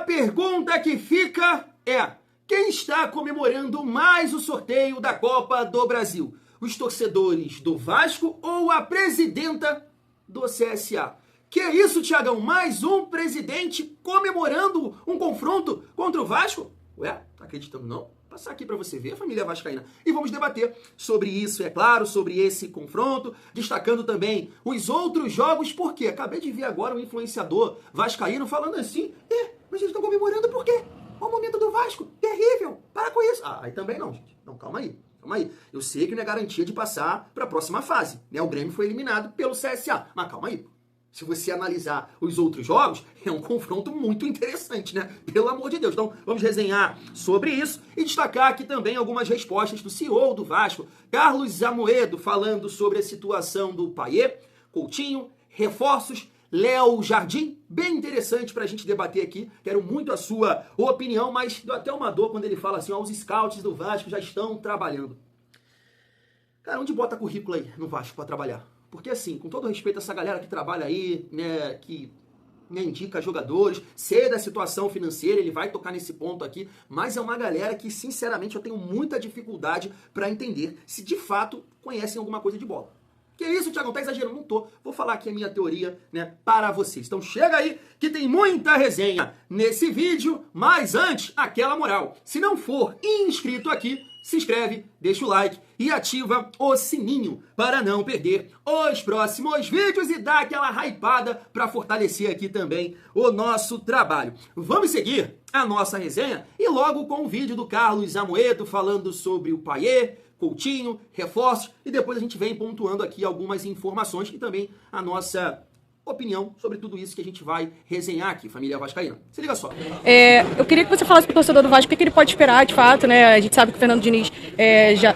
pergunta que fica é: quem está comemorando mais o sorteio da Copa do Brasil? Os torcedores do Vasco ou a presidenta do CSA? Que é isso, Thiagão? Mais um presidente comemorando um confronto contra o Vasco? Ué, tá acreditando não? Vou passar aqui para você ver a família vascaína. E vamos debater sobre isso, é claro, sobre esse confronto, destacando também os outros jogos, porque acabei de ver agora um influenciador vascaíno falando assim: mas eles estão comemorando por quê? Olha o momento do Vasco, terrível, para com isso. Aí também não, gente. Não, calma aí. Eu sei que não é garantia de passar para a próxima fase, né? O Grêmio foi eliminado pelo CSA, mas calma aí. Se você analisar os outros jogos, é um confronto muito interessante, né? Pelo amor de Deus. Então, vamos resenhar sobre isso e destacar aqui também algumas respostas do CEO do Vasco, Carlos Amoedo, falando sobre a situação do Payet, Coutinho, reforços, Léo Jardim. Bem interessante pra gente debater aqui. Quero muito a sua opinião, mas deu até uma dor quando ele fala assim: os scouts do Vasco já estão trabalhando. Cara, onde bota currículo aí no Vasco pra trabalhar? Porque assim, com todo respeito a essa galera que trabalha aí, né, que indica jogadores, sei da situação financeira, ele vai tocar nesse ponto aqui, mas é uma galera que, sinceramente, eu tenho muita dificuldade para entender se de fato conhecem alguma coisa de bola. Que isso, Thiago? Tá exagerando? Não tô. Vou falar aqui a minha teoria, né, para vocês. Então chega aí que tem muita resenha nesse vídeo, mas antes, aquela moral. Se não for inscrito aqui, se inscreve, deixa o like e ativa o sininho para não perder os próximos vídeos e dá aquela hypada para fortalecer aqui também o nosso trabalho. Vamos seguir a nossa resenha e logo com o vídeo do Carlos Amoedo falando sobre o Payet, Coutinho, reforços, e depois a gente vem pontuando aqui algumas informações e também a nossa opinião sobre tudo isso que a gente vai resenhar aqui, família vascaína. Se liga só. Eu queria que você falasse pro torcedor do Vasco o que ele pode esperar, de fato, né? A gente sabe que o Fernando Diniz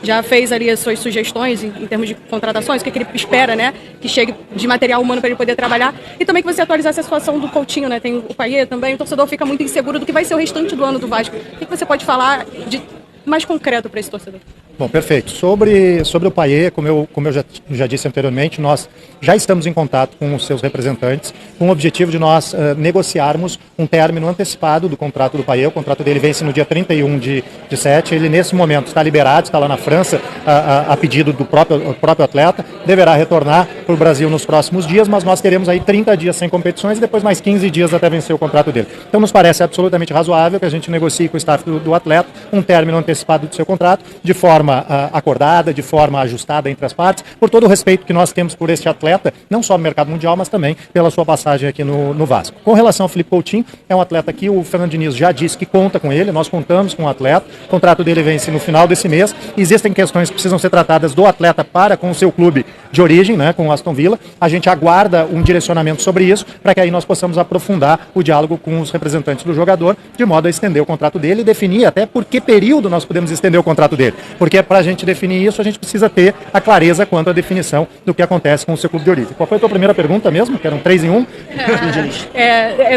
já fez ali as suas sugestões em termos de contratações, o que ele espera, né? Que chegue de material humano para ele poder trabalhar. E também que você atualizasse a situação do Coutinho, né? Tem o Payet também, o torcedor fica muito inseguro do que vai ser o restante do ano do Vasco. O que você pode falar de mais concreto para esse torcedor? Bom, perfeito. Sobre o Payet, como eu já disse anteriormente, nós já estamos em contato com os seus representantes com o objetivo de nós negociarmos um término antecipado do contrato do Payet. O contrato dele vence no dia 31 de 7. Ele, nesse momento, está liberado, está lá na França, a pedido do próprio atleta. Deverá retornar para o Brasil nos próximos dias, mas nós teremos aí 30 dias sem competições e depois mais 15 dias até vencer o contrato dele. Então, nos parece absolutamente razoável que a gente negocie com o staff do atleta um término antecipado do seu contrato, de forma acordada, de forma ajustada entre as partes, por todo o respeito que nós temos por este atleta, não só no mercado mundial, mas também pela sua passagem aqui no Vasco. Com relação ao Felipe Coutinho, é um atleta que o Fernando Diniz já disse que conta com ele, nós contamos com o atleta, o contrato dele vence no final desse mês, existem questões que precisam ser tratadas do atleta para com o seu clube de origem, né, com o Aston Villa. A gente aguarda um direcionamento sobre isso, para que aí nós possamos aprofundar o diálogo com os representantes do jogador, de modo a estender o contrato dele e definir até por que período nós podemos estender o contrato dele. Porque para a gente definir isso, a gente precisa ter a clareza quanto à definição do que acontece com o seu clube de origem. Qual foi a tua primeira pergunta mesmo? Que eram 3 em 1?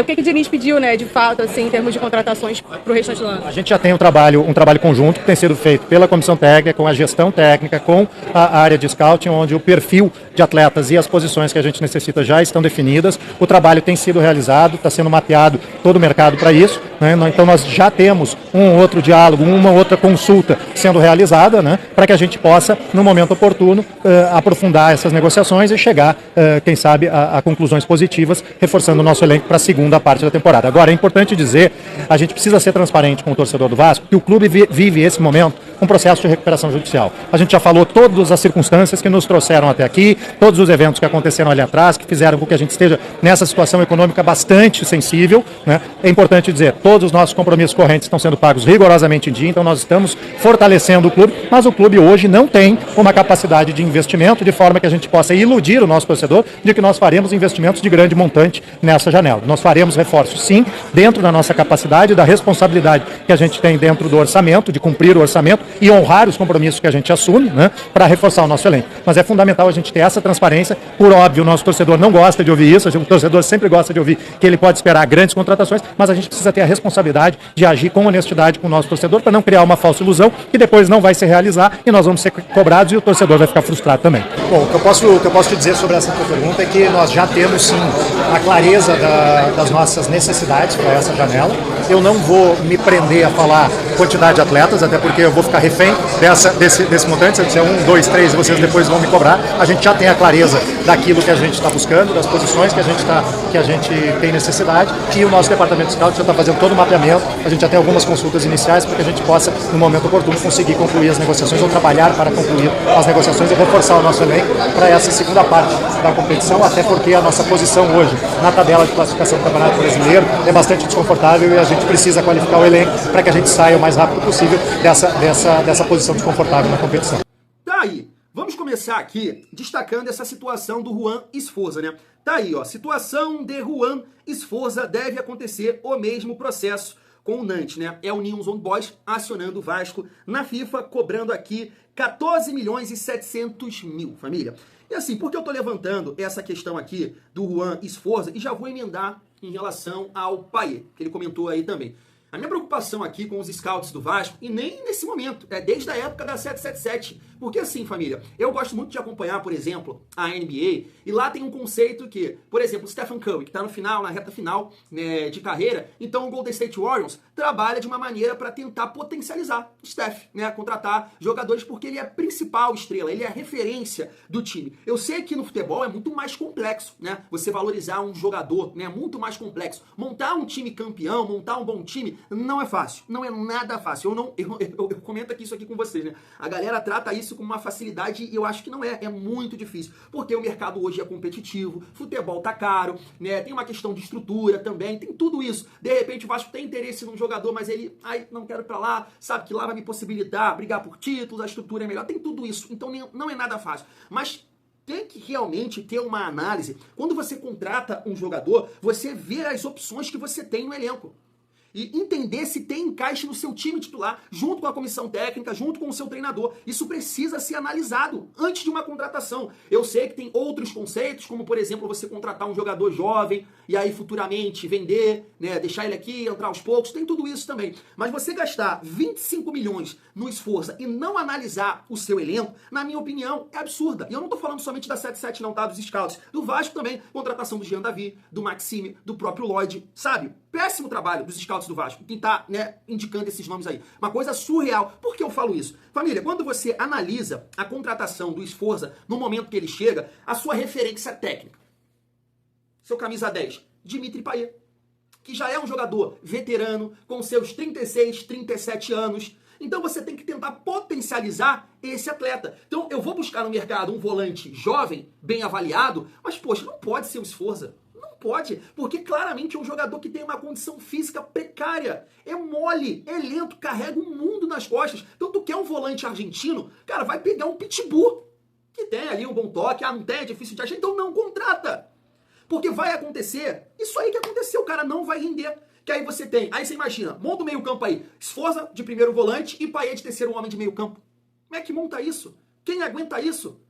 O que o Diniz pediu, né, de fato, assim, em termos de contratações para o restante do ano? A gente já tem um trabalho conjunto que tem sido feito pela comissão técnica, com a gestão técnica, com a área de scouting, onde o perfil de atletas e as posições que a gente necessita já estão definidas. O trabalho tem sido realizado, está sendo mapeado todo o mercado para isso, né? Então nós já temos um outro diálogo, uma outra consulta sendo realizada, né, para que a gente possa, no momento oportuno, aprofundar essas negociações e chegar, quem sabe, a conclusões positivas, reforçando o nosso elenco para a segunda parte da temporada. Agora, é importante dizer, a gente precisa ser transparente com o torcedor do Vasco, que o clube vive esse momento um processo de recuperação judicial. A gente já falou todas as circunstâncias que nos trouxeram até aqui, todos os eventos que aconteceram ali atrás, que fizeram com que a gente esteja nessa situação econômica bastante sensível, né? É importante dizer, todos os nossos compromissos correntes estão sendo pagos rigorosamente em dia, então nós estamos fortalecendo o clube, mas o clube hoje não tem uma capacidade de investimento de forma que a gente possa iludir o nosso torcedor de que nós faremos investimentos de grande montante nessa janela. Nós faremos reforços, sim, dentro da nossa capacidade, da responsabilidade que a gente tem dentro do orçamento, de cumprir o orçamento, e honrar os compromissos que a gente assume, né, para reforçar o nosso elenco. Mas é fundamental a gente ter essa transparência. Por óbvio, o nosso torcedor não gosta de ouvir isso, o torcedor sempre gosta de ouvir que ele pode esperar grandes contratações, mas a gente precisa ter a responsabilidade de agir com honestidade com o nosso torcedor para não criar uma falsa ilusão que depois não vai se realizar e nós vamos ser cobrados e o torcedor vai ficar frustrado também. Bom, o que eu posso te dizer sobre essa tua pergunta é que nós já temos sim a clareza das nossas necessidades para essa janela. Eu não vou me prender a falar quantidade de atletas, até porque eu vou ficar refém desse montante. Se eu disser 1, 2, 3 e vocês depois vão me cobrar, a gente já tem a clareza daquilo que a gente está buscando, das posições que a gente tem necessidade, e o nosso departamento de scout já está fazendo todo o mapeamento. A gente já tem algumas consultas iniciais para que a gente possa, no momento oportuno, conseguir concluir as negociações ou trabalhar para concluir as negociações e reforçar o nosso elenco para essa segunda parte da competição, até porque a nossa posição hoje na tabela de classificação do Campeonato Brasileiro é bastante desconfortável e a gente precisa qualificar o elenco para que a gente saia o mais rápido possível dessa posição desconfortável na competição. Tá aí. Vamos começar aqui destacando essa situação do Juan Esforza, né? Tá aí, ó. Situação de Juan Esforza, deve acontecer o mesmo processo com o Nantes, né? É o News Old Boys acionando o Vasco na FIFA, cobrando aqui 14 milhões e 700 mil, família. E assim, por que eu tô levantando essa questão aqui do Juan Esforza e já vou emendar em relação ao Payet, que ele comentou aí também. A minha preocupação aqui com os scouts do Vasco, e nem nesse momento, é desde a época da 777. Porque assim, família, eu gosto muito de acompanhar, por exemplo, a NBA, e lá tem um conceito que, por exemplo, o Stephen Curry, que está no final, na reta final, né, de carreira, então o Golden State Warriors trabalha de uma maneira para tentar potencializar o Steph, né, contratar jogadores, porque ele é a principal estrela, ele é a referência do time. Eu sei que no futebol é muito mais complexo, né, você valorizar um jogador, né, muito mais complexo. Montar um time campeão, montar um bom time, não é fácil, não é nada fácil. Eu comento aqui isso aqui com vocês, né? A galera trata isso com uma facilidade e eu acho que não é muito difícil, porque o mercado hoje é competitivo, futebol tá caro, né? Tem uma questão de estrutura também, tem tudo isso. De repente o Vasco tem interesse num jogador, mas ele, não quero ir pra lá, sabe que lá vai me possibilitar brigar por títulos, a estrutura é melhor, tem tudo isso. Então não é nada fácil. Mas tem que realmente ter uma análise. Quando você contrata um jogador, você vê as opções que você tem no elenco. E entender se tem encaixe no seu time titular, junto com a comissão técnica, junto com o seu treinador. Isso precisa ser analisado antes de uma contratação. Eu sei que tem outros conceitos, como por exemplo, você contratar um jogador jovem e aí futuramente vender, né, deixar ele aqui, entrar aos poucos, tem tudo isso também. Mas você gastar 25 milhões no Esforza e não analisar o seu elenco, na minha opinião, é absurda. E eu não tô falando somente da 77 não, tá? Dos scouts. Do Vasco também, contratação do Jean Davi, do Maxime, do próprio Lloyd, sabe? Péssimo trabalho dos scouts do Vasco, quem tá, né, indicando esses nomes aí. Uma coisa surreal. Por que eu falo isso? Família, quando você analisa a contratação do Esforza no momento que ele chega, a sua referência técnica, seu camisa 10, Dimitri Payet, que já é um jogador veterano, com seus 36, 37 anos. Então você tem que tentar potencializar esse atleta. Então eu vou buscar no mercado um volante jovem, bem avaliado, mas poxa, não pode ser o Esforza. Pode, porque claramente é um jogador que tem uma condição física precária. É mole, é lento, carrega o mundo nas costas. Então tu quer um volante argentino, cara, vai pegar um pitbull, que tem ali um bom toque, não tem, é difícil de achar, então não contrata. Porque vai acontecer isso aí que aconteceu, o cara não vai render. Que aí você tem, aí você imagina, monta o meio campo aí, Esforza de primeiro volante e Payet de terceiro homem de meio campo. Como é que monta isso? Quem aguenta isso?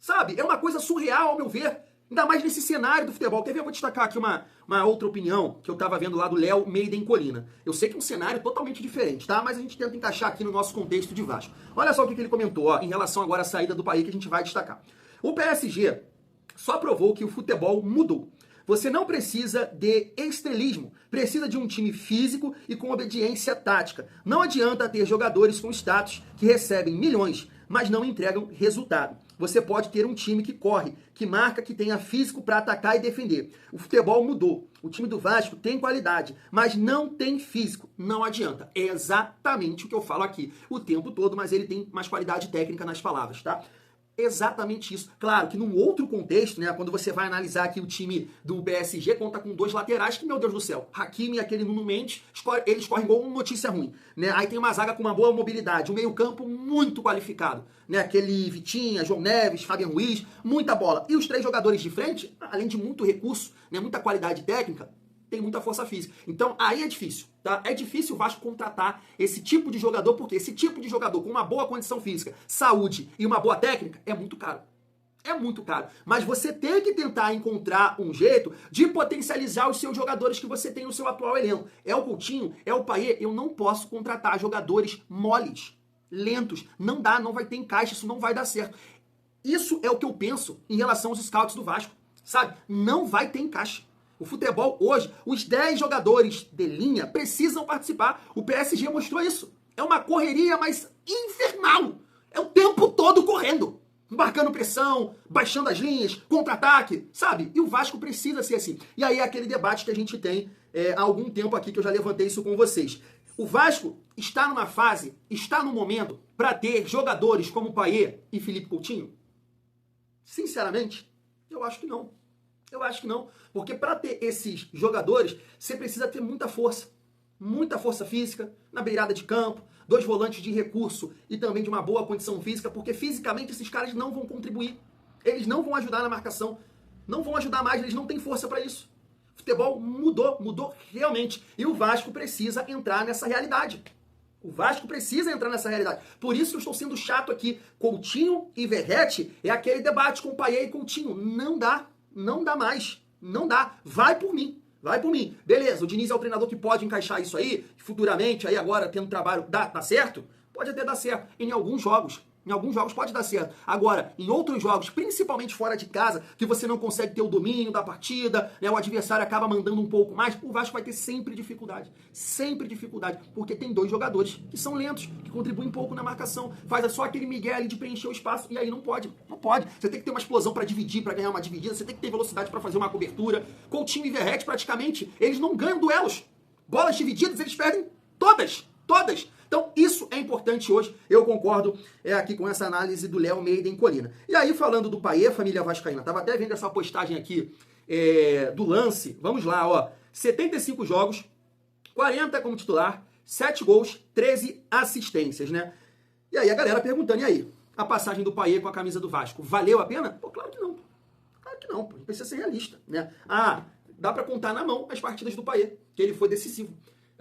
Sabe, é uma coisa surreal ao meu ver. Ainda mais nesse cenário do futebol. Quer ver? Eu vou destacar aqui uma outra opinião que eu tava vendo lá do Léo Meiden Colina. Eu sei que é um cenário totalmente diferente, tá? Mas a gente tenta encaixar aqui no nosso contexto de Vasco. Olha só o que ele comentou, ó, em relação agora à saída do Payet que a gente vai destacar. O PSG só provou que o futebol mudou. Você não precisa de estrelismo, precisa de um time físico e com obediência tática. Não adianta ter jogadores com status que recebem milhões, mas não entregam resultado. Você pode ter um time que corre, que marca, que tenha físico para atacar e defender. O futebol mudou. O time do Vasco tem qualidade, mas não tem físico. Não adianta. É exatamente o que eu falo aqui o tempo todo, mas ele tem mais qualidade técnica nas palavras, tá? Exatamente isso. Claro que num outro contexto, né, quando você vai analisar aqui o time do PSG, conta com dois laterais que, meu Deus do céu, Hakimi e aquele Nuno Mendes, eles correm igual uma notícia ruim, né? Aí tem uma zaga com uma boa mobilidade, um meio campo muito qualificado, né? Aquele Vitinha, João Neves, Fabian Ruiz, muita bola. E os três jogadores de frente, além de muito recurso, né, muita qualidade técnica, tem muita força física. Então aí é difícil, tá? É difícil o Vasco contratar esse tipo de jogador, porque esse tipo de jogador com uma boa condição física, saúde e uma boa técnica é muito caro. É muito caro. Mas você tem que tentar encontrar um jeito de potencializar os seus jogadores que você tem no seu atual elenco. É o Coutinho, é o Payet. Eu não posso contratar jogadores moles, lentos. Não dá, não vai ter encaixe, isso não vai dar certo. Isso é o que eu penso em relação aos scouts do Vasco. Sabe? Não vai ter encaixe. O futebol hoje, os 10 jogadores de linha precisam participar. O PSG mostrou isso. É uma correria, mas infernal. É o tempo todo correndo. Marcando pressão, baixando as linhas, contra-ataque, sabe? E o Vasco precisa ser assim. E aí é aquele debate que a gente tem há algum tempo aqui, que eu já levantei isso com vocês. O Vasco está numa fase, está num momento para ter jogadores como Payet e Felipe Coutinho? Sinceramente, eu acho que não. Eu acho que não. Porque para ter esses jogadores, você precisa ter muita força física na beirada de campo, 2 volantes de recurso e também de uma boa condição física, porque fisicamente esses caras não vão contribuir. Eles não vão ajudar na marcação, não vão ajudar mais, eles não têm força para isso. O futebol mudou realmente. E o Vasco precisa entrar nessa realidade. O Vasco precisa entrar nessa realidade. Por isso que eu estou sendo chato aqui. Coutinho e Verratti é aquele debate com Payet e Coutinho. Não dá mais. Não dá. Vai por mim. Vai por mim. Beleza, o Diniz é o treinador que pode encaixar isso aí, futuramente, aí agora tendo trabalho, dá certo? Pode até dar certo. Em alguns jogos pode dar certo. Agora, em outros jogos, principalmente fora de casa, que você não consegue ter o domínio da partida, né, o adversário acaba mandando um pouco mais, o Vasco vai ter sempre dificuldade. Sempre dificuldade. Porque tem 2 jogadores que são lentos, que contribuem pouco na marcação. Faz só aquele migué ali de preencher o espaço, e aí não pode. Não pode. Você tem que ter uma explosão para dividir, para ganhar uma dividida, você tem que ter velocidade para fazer uma cobertura. Coutinho e Verratti, praticamente, eles não ganham duelos. Bolas divididas, eles perdem todas. Então, isso é importante hoje, eu concordo aqui com essa análise do Léo Meida em Colina. E aí, falando do Payet, família vascaína, tava até vendo essa postagem aqui do lance, vamos lá, ó, 75 jogos, 40 como titular, 7 gols, 13 assistências, né? E aí a galera perguntando, e aí, a passagem do Payet com a camisa do Vasco, valeu a pena? Pô, claro que não, pô, precisa ser realista, né? Ah, dá pra contar na mão as partidas do Payet, que ele foi decisivo.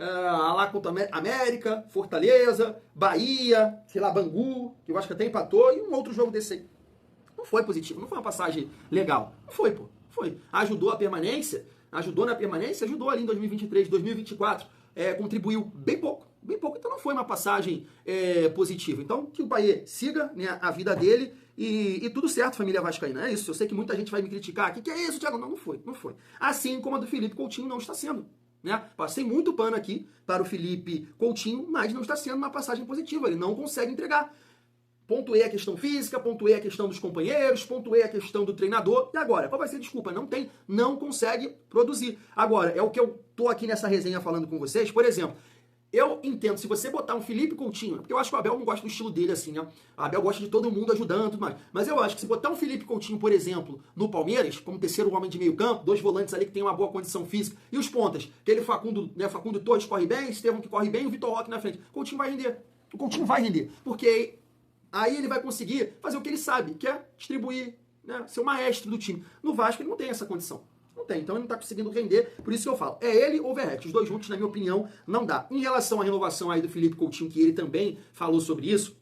Lá contra América, Fortaleza, Bahia, sei lá, Bangu, que eu acho que até empatou, e um outro jogo desse aí. Não foi positivo, não foi uma passagem legal. Não foi, pô. Foi. Ajudou a permanência, ajudou ali em 2023, 2024, contribuiu bem pouco, então não foi uma passagem positiva. Então, que o Payet siga, né, a vida dele e tudo certo, família vascaína. É isso, eu sei que muita gente vai me criticar. Que é isso, Thiago? Não foi. Assim como a do Felipe Coutinho não está sendo. Né? Passei muito pano aqui para o Felipe Coutinho, mas não está sendo uma passagem positiva, ele não consegue entregar. Pontuei a questão física, pontuei a questão dos companheiros, pontuei a questão do treinador, e agora? Qual vai ser a desculpa? Não consegue produzir. Agora, é o que eu tô aqui nessa resenha falando com vocês, por exemplo, eu entendo, se você botar um Felipe Coutinho, porque eu acho que o Abel não gosta do estilo dele assim, né? O Abel gosta de todo mundo ajudando e tudo mais. Mas eu acho que se botar um Felipe Coutinho, por exemplo, no Palmeiras, como terceiro homem de meio campo, 2 volantes ali que tem uma boa condição física, e os pontas, aquele Facundo Torres corre bem, Estevão que corre bem e o Vitor Roque na frente. O Coutinho vai render. O Coutinho vai render. Porque aí ele vai conseguir fazer o que ele sabe, que é distribuir, né? Ser o maestro do time. No Vasco ele não tem essa condição. Não tem, então ele não está conseguindo render, por isso que eu falo, é ele ou o Verratti, os dois juntos, na minha opinião, não dá. Em relação à renovação aí do Felipe Coutinho, que ele também falou sobre isso,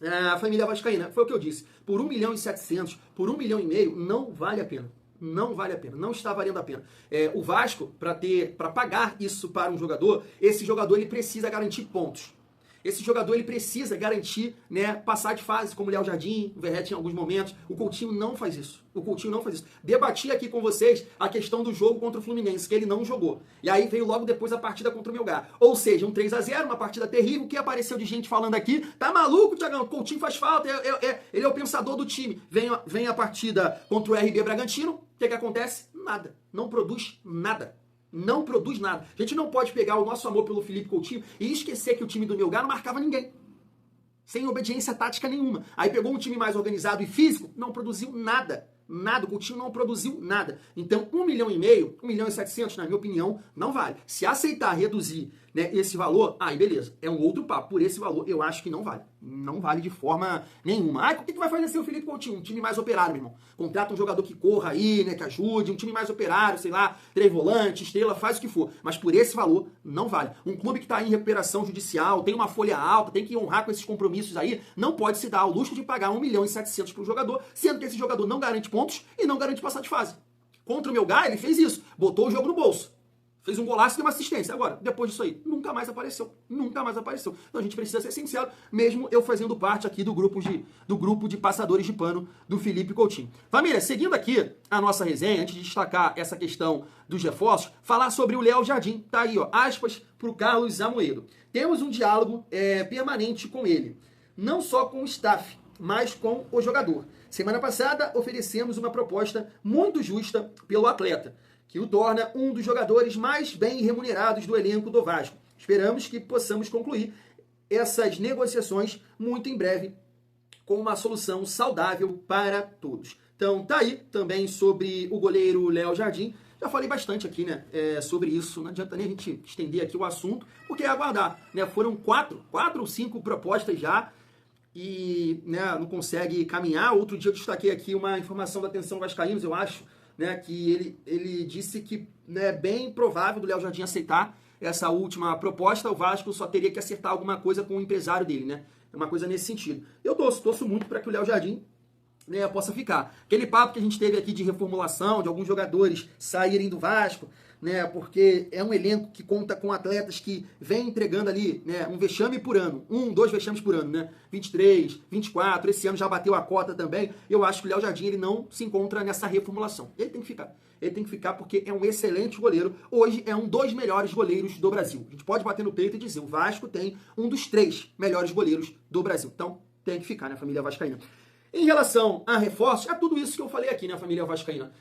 a família vascaína, foi o que eu disse, por 1.700.000, por 1,5 milhão, não vale a pena. Não vale a pena, não está valendo a pena. O Vasco, para pagar isso para um jogador, esse jogador ele precisa garantir pontos. Esse jogador ele precisa garantir, né, passar de fase, como o Léo Jardim, o Verratti em alguns momentos. O Coutinho não faz isso. Debati aqui com vocês a questão do jogo contra o Fluminense, que ele não jogou. E aí veio logo depois a partida contra o Melgar. Ou seja, um 3-0, uma partida terrível. O que apareceu de gente falando aqui? Tá maluco, Thiagão? O Coutinho faz falta, ele é o pensador do time. Vem a partida contra o RB Bragantino. O que acontece? Nada. Não produz nada. Não produz nada. A gente não pode pegar o nosso amor pelo Felipe Coutinho e esquecer que o time do Melgar não marcava ninguém. Sem obediência tática nenhuma. Aí pegou um time mais organizado e físico, não produziu nada. Nada, o Coutinho não produziu nada. Então, 1,5 milhão, 1.700.000, na minha opinião, não vale. Se aceitar reduzir, né, esse valor, aí beleza, é um outro papo. Por esse valor, eu acho que não vale. Não vale de forma nenhuma. O que vai fazer ser o Felipe Coutinho? Um time mais operário, meu irmão. Contrata um jogador que corra aí, né, que ajude, um time mais operário, sei lá, 3 volantes, estrela, faz o que for. Mas por esse valor, não vale. Um clube que está em recuperação judicial, tem uma folha alta, tem que honrar com esses compromissos aí, não pode se dar ao luxo de pagar 1.700.000 para o jogador, sendo que esse jogador não garante pontos e não garante passar de fase. Contra o Melgar, ele fez isso. Botou o jogo no bolso. Fez um golaço e deu uma assistência. Agora, depois disso aí, nunca mais apareceu. Nunca mais apareceu. Então a gente precisa ser sincero, mesmo eu fazendo parte aqui do grupo de passadores de pano do Felipe Coutinho. Família, seguindo aqui a nossa resenha, antes de destacar essa questão dos reforços, falar sobre o Léo Jardim. Tá aí, ó, aspas pro Carlos Amoedo. Temos um diálogo permanente com ele. Não só com o staff, mas com o jogador. Semana passada, oferecemos uma proposta muito justa pelo atleta, que o torna um dos jogadores mais bem remunerados do elenco do Vasco. Esperamos que possamos concluir essas negociações muito em breve com uma solução saudável para todos. Então, tá aí também sobre o goleiro Léo Jardim. Já falei bastante aqui, né, sobre isso. Não adianta nem a gente estender aqui o assunto, porque é aguardar, né? Foram 4 ou 5 propostas já e, né, não consegue caminhar. Outro dia eu destaquei aqui uma informação da Atenção Vascaínos, eu acho, né, que ele disse que é bem provável do Léo Jardim aceitar essa última proposta. O Vasco só teria que acertar alguma coisa com o empresário dele, né? Uma coisa nesse sentido. Eu torço muito para que o Léo Jardim, né, possa ficar. Aquele papo que a gente teve aqui de reformulação, de alguns jogadores saírem do Vasco, né, porque é um elenco que conta com atletas que vem entregando ali, né, um vexame por ano, 2 vexames por ano, né, 23, 24, esse ano já bateu a cota também. Eu acho que o Léo Jardim ele não se encontra nessa reformulação. Ele tem que ficar porque é um excelente goleiro. Hoje é um dos melhores goleiros do Brasil. A gente pode bater no peito e dizer, o Vasco tem um dos 3 melhores goleiros do Brasil. Então, tem que ficar, né, família vascaína. Em relação a reforços, é tudo isso que eu falei aqui, né, família vascaína.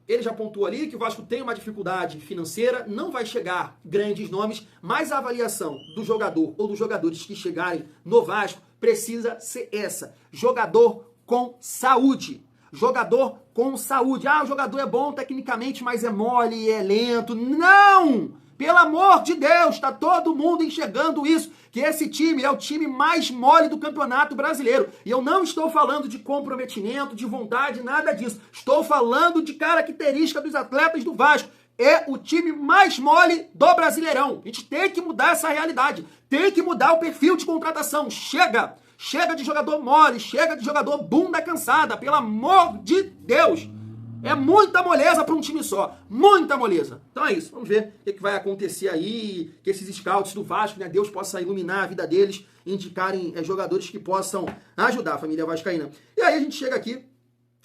Ele já pontuou ali que o Vasco tem uma dificuldade financeira, não vai chegar grandes nomes, mas a avaliação do jogador ou dos jogadores que chegarem no Vasco precisa ser essa: jogador com saúde. Jogador com saúde. Ah, o jogador é bom tecnicamente, mas é mole, é lento. Não! Pelo amor de Deus, está todo mundo enxergando isso, que esse time é o time mais mole do Campeonato Brasileiro. E eu não estou falando de comprometimento, de vontade, nada disso. Estou falando de característica dos atletas do Vasco. É o time mais mole do Brasileirão. A gente tem que mudar essa realidade. Tem que mudar o perfil de contratação. Chega! Chega de jogador mole, chega de jogador bunda cansada, pelo amor de Deus! É muita moleza para um time só. Muita moleza. Então é isso. Vamos ver o que vai acontecer aí. Que esses scouts do Vasco, né, Deus possa iluminar a vida deles, indicarem jogadores que possam ajudar a família vascaína. E aí a gente chega aqui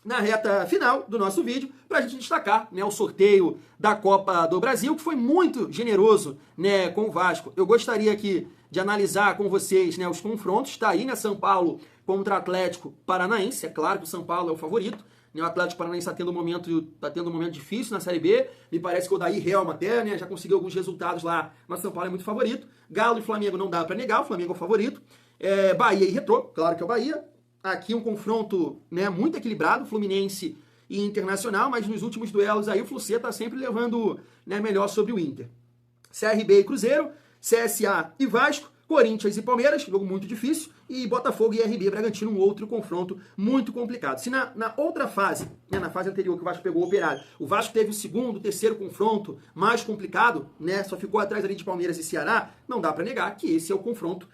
na reta final do nosso vídeo para a gente destacar, né, o sorteio da Copa do Brasil, que foi muito generoso, né, com o Vasco. Eu gostaria aqui de analisar com vocês, né, os confrontos. Está aí, né, São Paulo contra Atlético Paranaense. É claro que o São Paulo é o favorito. O Atlético Paranaense está tendo um momento difícil na Série B. Me parece que o Odair Helma até, né, já conseguiu alguns resultados lá, mas São Paulo é muito favorito. Galo e Flamengo não dá para negar, o Flamengo é o favorito. Bahia e Retrô, claro que é o Bahia. Aqui um confronto, né, muito equilibrado, Fluminense e Internacional, mas nos últimos duelos aí o Flucê está sempre levando, né, melhor sobre o Inter. CRB e Cruzeiro, CSA e Vasco, Corinthians e Palmeiras, jogo muito difícil, e Botafogo e RB Bragantino, um outro confronto muito complicado. Se na outra fase, né, na fase anterior que o Vasco pegou o Operário, o Vasco teve o segundo, terceiro confronto mais complicado, né, só ficou atrás ali de Palmeiras e Ceará, não dá para negar que esse é o confronto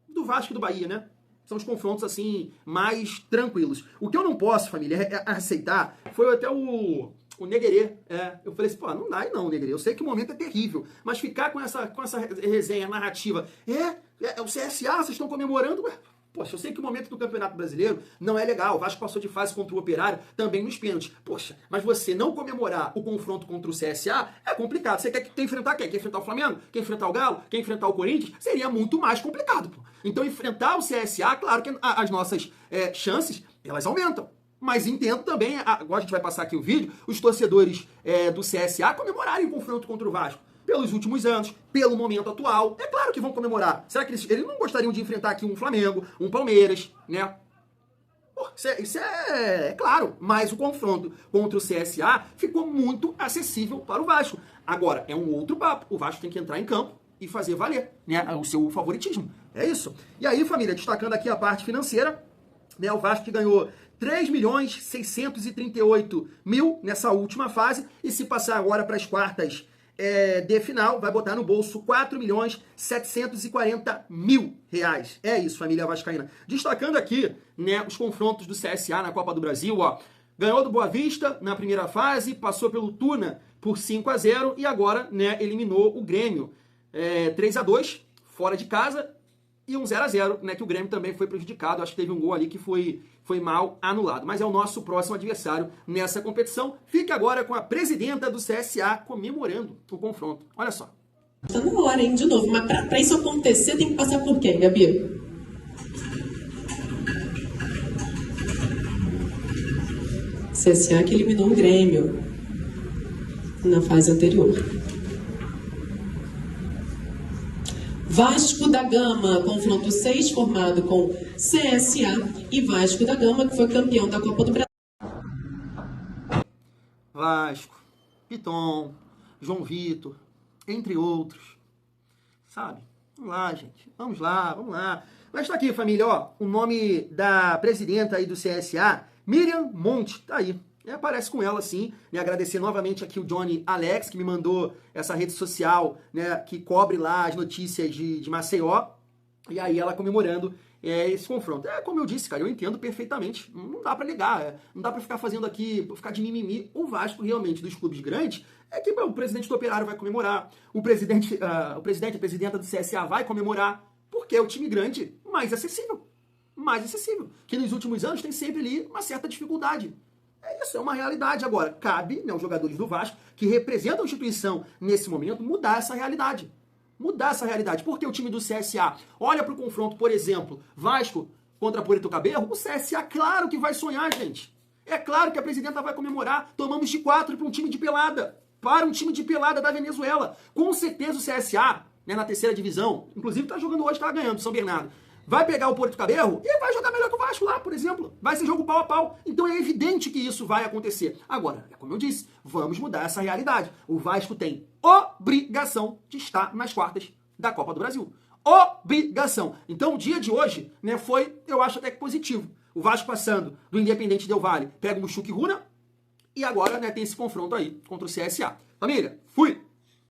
do Vasco e do Bahia, né? São os confrontos, assim, mais tranquilos. O que eu não posso, família, aceitar foi até o Negreira. Eu falei assim, pô, não dá aí não, Negreira. Eu sei que o momento é terrível, mas ficar com essa resenha narrativa, o CSA, vocês estão comemorando, ué, poxa, eu sei que o momento do Campeonato Brasileiro não é legal. O Vasco passou de fase contra o Operário, também nos pênaltis. Poxa, mas você não comemorar o confronto contra o CSA é complicado. Você quer enfrentar quem? Quer enfrentar o Flamengo? Quer enfrentar o Galo? Quer enfrentar o Corinthians? Seria muito mais complicado, pô. Então, enfrentar o CSA, claro que as nossas chances, elas aumentam. Mas entendo também, agora a gente vai passar aqui o vídeo, os torcedores do CSA comemorarem o confronto contra o Vasco. Pelos últimos anos, pelo momento atual. É claro que vão comemorar. Será que eles não gostariam de enfrentar aqui um Flamengo, um Palmeiras, né? Pô, isso é claro. Mas o confronto contra o CSA ficou muito acessível para o Vasco. Agora, é um outro papo. O Vasco tem que entrar em campo e fazer valer, né, o seu favoritismo. É isso. E aí, família, destacando aqui a parte financeira, né, o Vasco que ganhou 3.638.000 nessa última fase, e se passar agora para as quartas de final, vai botar no bolso 4.740.000 reais. É isso, família vascaína. Destacando aqui, né, os confrontos do CSA na Copa do Brasil, ó. Ganhou do Boa Vista na primeira fase, passou pelo Tuna por 5-0 e agora, né, eliminou o Grêmio 3-2 fora de casa e um 0-0, né, que o Grêmio também foi prejudicado. Acho que teve um gol ali que foi mal anulado. Mas é o nosso próximo adversário nessa competição. Fique agora com a presidenta do CSA comemorando o confronto. Olha só. Tá na hora, hein, de novo. Mas pra isso acontecer tem que passar por quem, Gabi? CSA que eliminou o Grêmio na fase anterior. Vasco da Gama, confronto 6, formado com CSA e Vasco da Gama, que foi campeão da Copa do Brasil. Vasco, Piton, João Vitor, entre outros. Sabe? Vamos lá, gente. Vamos lá. Mas tá aqui, família, ó. O nome da presidenta aí do CSA, Miriam Monte, tá aí. Aparece com ela, sim, né? Agradecer novamente aqui o Johnny Alex, que me mandou essa rede social, né, que cobre lá as notícias de Maceió, e aí ela comemorando esse confronto. Como eu disse, cara, eu entendo perfeitamente, não dá pra negar, não dá pra ficar fazendo aqui, ficar de mimimi. O Vasco, realmente, dos clubes grandes, que o presidente do Operário vai comemorar, a presidenta do CSA vai comemorar, porque é o time grande mais acessível, que nos últimos anos tem sempre ali uma certa dificuldade. É isso, é uma realidade. Agora, cabe, né, os jogadores do Vasco, que representam a instituição nesse momento, mudar essa realidade. Porque o time do CSA olha para o confronto, por exemplo, Vasco contra Puerto Cabello, o CSA, claro que vai sonhar, gente. É claro que a presidenta vai comemorar. Tomamos de 4 para um time de pelada. Para um time de pelada da Venezuela. Com certeza o CSA, né, na terceira divisão, inclusive está jogando hoje, está ganhando, São Bernardo. Vai pegar o Puerto Cabello e vai jogar melhor que o Vasco lá, por exemplo. Vai ser jogo pau a pau. Então é evidente que isso vai acontecer. Agora, como eu disse, vamos mudar essa realidade. O Vasco tem obrigação de estar nas quartas da Copa do Brasil. Obrigação. Então o dia de hoje, né, foi, eu acho até que positivo. O Vasco passando do Independente Del Valle, pega o Mushuc Runa e agora, né, tem esse confronto aí contra o CSA. Família, fui!